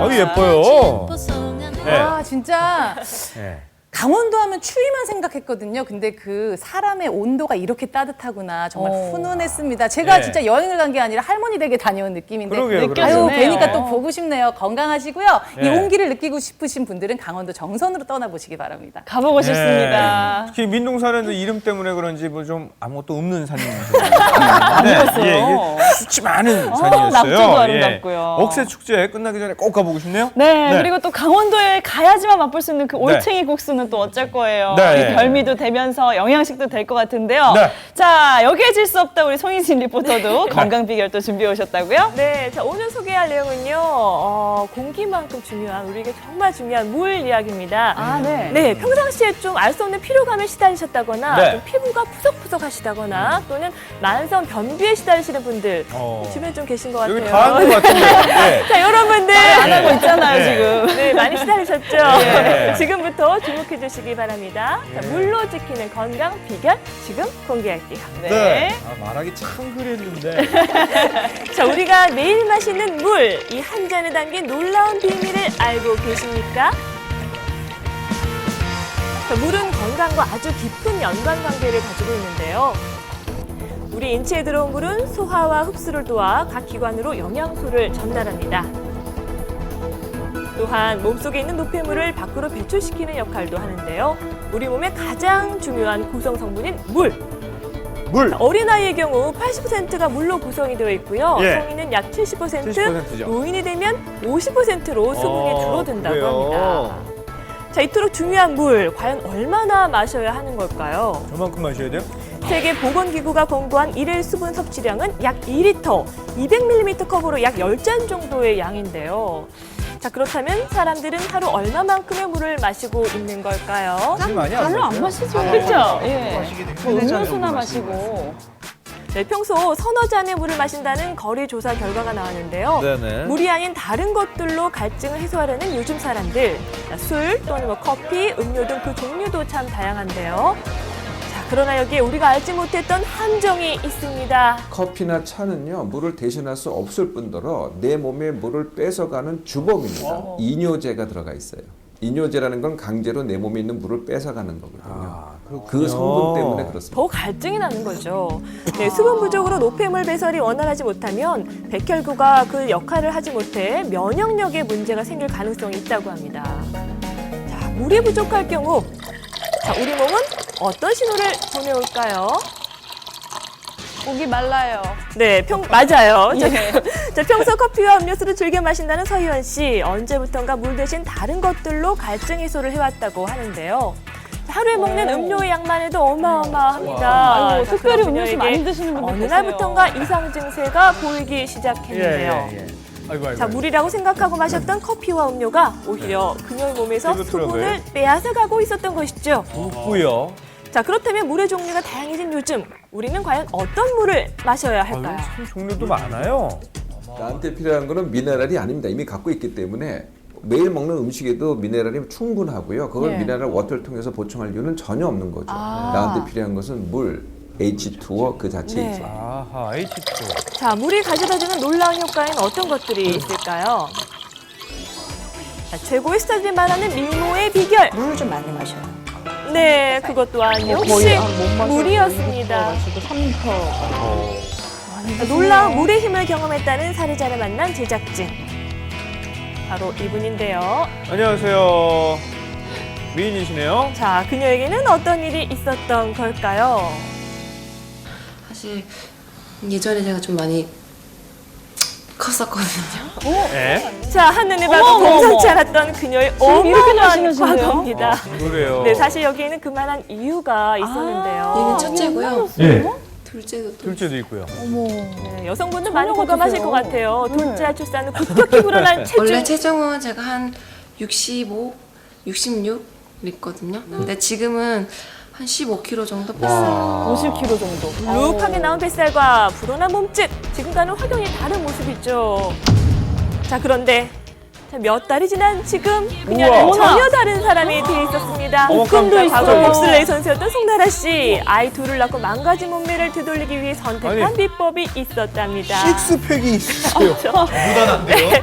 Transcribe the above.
아유, 예뻐요. 네. 아, 진짜. 네. 강원도 하면 추위만 생각했거든요. 근데 그 사람의 온도가 이렇게 따뜻하구나. 정말 훈훈했습니다. 제가 네. 진짜 여행을 간 게 아니라 할머니 댁에 다녀온 느낌인데. 그러게요, 아유, 그러게요. 뵈니까 또 보고 싶네요. 건강하시고요. 이 네. 온기를 느끼고 싶으신 분들은 강원도 정선으로 떠나보시기 바랍니다. 가보고 싶습니다. 특히 민둥산에도 이름 때문에 그런지 뭐 좀 아무것도 없는 산인데. 아니었어요. 이게 숲이 많은 산이었어요. 낙조도 아름답고요. 억새 축제 끝나기 전에 꼭 가보고 싶네요. 네, 네. 그리고 또 강원도에 가야지만 맛볼 수 있는 그 올챙이 국수는 또 어쩔 거예요. 네. 이 별미도 되면서 영양식도 될 것 같은데요. 네. 자, 여기에 질 수 없다 우리 송희진 리포터도 건강 비결 또 준비해 오셨다고요? 네, 자, 오늘 소개할 내용은요, 공기만큼 중요한, 우리에게 정말 중요한 물 이야기입니다. 아, 네. 네, 평상시에 좀 알 수 없는 피로감에 시달리셨다거나, 네. 좀 피부가 푸석푸석 하시다거나, 또는 만성 변비에 시달리시는 분들, 주변에 좀 계신 것 같아요. 여기 다 한 것 같은데. 네. 자, 여러분들. 안 하고 있잖아요, 네. 지금. 네, 많이 시달리셨죠? 네. 지금부터 주목해 주시기 바랍니다. 자, 물로 지키는 건강 비결 지금 공개할게요. 네. 아, 말하기 참 그랬는데. 자, 우리가 매일 마시는 물, 이 한 잔에 담긴 놀라운 비밀을 알고 계십니까? 자, 물은 건강과 아주 깊은 연관관계를 가지고 있는데요. 우리 인체에 들어온 물은 소화와 흡수를 도와 각 기관으로 영양소를 전달합니다. 또한 몸속에 있는 노폐물을 밖으로 배출시키는 역할도 하는데요. 우리 몸의 가장 중요한 구성 성분인 물. 물. 어린아이의 경우 80%가 물로 구성이 되어 있고요. 예. 성인은 약 70%, 70% 죠. 노인이 되면 50%로 수분이 줄어든다고 그래요? 합니다. 자, 이토록 중요한 물, 과연 얼마나 마셔야 하는 걸까요? 저만큼 마셔야 돼요? 세계보건기구가 공고한 일일 수분 섭취량은 약 2리터, 200ml 컵으로 약 10잔 정도의 양인데요. 자, 그렇다면 사람들은 하루 얼마만큼의 물을 마시고 있는 걸까요? 많이 별로 안 마시죠. 그렇죠? 예. 뭐 음료수나 마시고. 마시고. 네, 평소 서너 잔의 물을 마신다는 거리 조사 결과가 나왔는데요. 네네. 물이 아닌 다른 것들로 갈증을 해소하려는 요즘 사람들. 자, 술 또는 뭐 커피, 음료 등 그 종류도 참 다양한데요. 자, 그러나 여기에 우리가 알지 못했던 함정이 있습니다. 커피나 차는요, 물을 대신할 수 없을 뿐더러 내 몸에 물을 뺏어가는 주범입니다. 이뇨제가 들어가 있어요. 이뇨제라는 건 강제로 내 몸에 있는 물을 뺏어가는 거거든요. 그 성분 때문에 그렇습니다. 더 갈증이 나는 거죠. 네, 수분 부족으로 노폐물 배설이 원활하지 못하면 백혈구가 그 역할을 하지 못해 면역력에 문제가 생길 가능성이 있다고 합니다. 자, 물이 부족할 경우, 자, 우리 몸은 어떤 신호를 보내올까요? 목이 말라요. 네, 맞아요. 예. 자, 평소 커피와 음료수를 즐겨 마신다는 서희원 씨. 언제부턴가 물 대신 다른 것들로 갈증 해소를 해왔다고 하는데요. 자, 하루에 먹는 음료의 양만 해도 어마어마합니다. 아이고, 자, 특별히 그런 음료수 그녀에게 많이 드시는 분들 어느 계세요. 날부턴가 이상 증세가 보이기 시작했는데요. 아이고, 아이고. 자, 물이라고 생각하고 마셨던 커피와 음료가 오히려 그녀의 몸에서 피부트러블. 수분을 빼앗아가고 있었던 것이죠. 붓고요. 자, 그렇다면 물의 종류가 다양해진 요즘, 우리는 과연 어떤 물을 마셔야 할까요? 참 종류도 많아요. 나한테 필요한 거는 미네랄이 아닙니다. 이미 갖고 있기 때문에 매일 먹는 음식에도 미네랄이 충분하고요. 그걸 예. 미네랄 워터를 통해서 보충할 이유는 전혀 없는 거죠. 나한테 필요한 것은 물, H2O 그 자체이죠. 네. 아하, H2O. 자, 물이 가져다주는 놀라운 효과에는 어떤 것들이 있을까요? 자, 최고의 스타들이 말하는 미모의 비결. 물을 좀 많이 마셔요. 네, 그것 또한 역시 물이었습니다. 자, 놀라운 물의 힘을 경험했다는 사례자를 만난 제작진. 바로 이분인데요. 안녕하세요. 미인이시네요. 자, 그녀에게는 어떤 일이 있었던 걸까요? 사실 예전에 제가 좀 많이 컸었거든요. 네. 자, 한눈에 봐도 어머, 범상치 어머. 않았던 그녀의 이렇게 어마어마한 날씬하신데요? 과거입니다. 그래요. 네, 사실 여기에는 그만한 이유가 있었는데요. 얘는 첫째고요. 예. 둘째도 또 둘째도 있고요. 네, 여성분들 많이 처녀가 공감하실 드세요. 것 같아요. 둘째 출산은 급격히 불어난 체중. 원래 체중은 제가 한 65, 66 있거든요. 근데 지금은 한 15kg 정도 뺐어요. 50kg 정도. 룩하게 나온 뱃살과 불어난 몸짓. 지금과는 확연히 다른 모습이죠. 자, 그런데 자, 몇 달이 지난 지금 그녀는 우와. 전혀 다른 사람이 돼 있었습니다. 어머, 깜짝이야. 과거 봅슬레이 선수였던 송나라 씨. 아이 둘을 낳고 망가진 몸매를 되돌리기 위해 선택한 아니. 비법이 있었답니다. 식스팩이 있어요. 그렇죠. 무단한데요?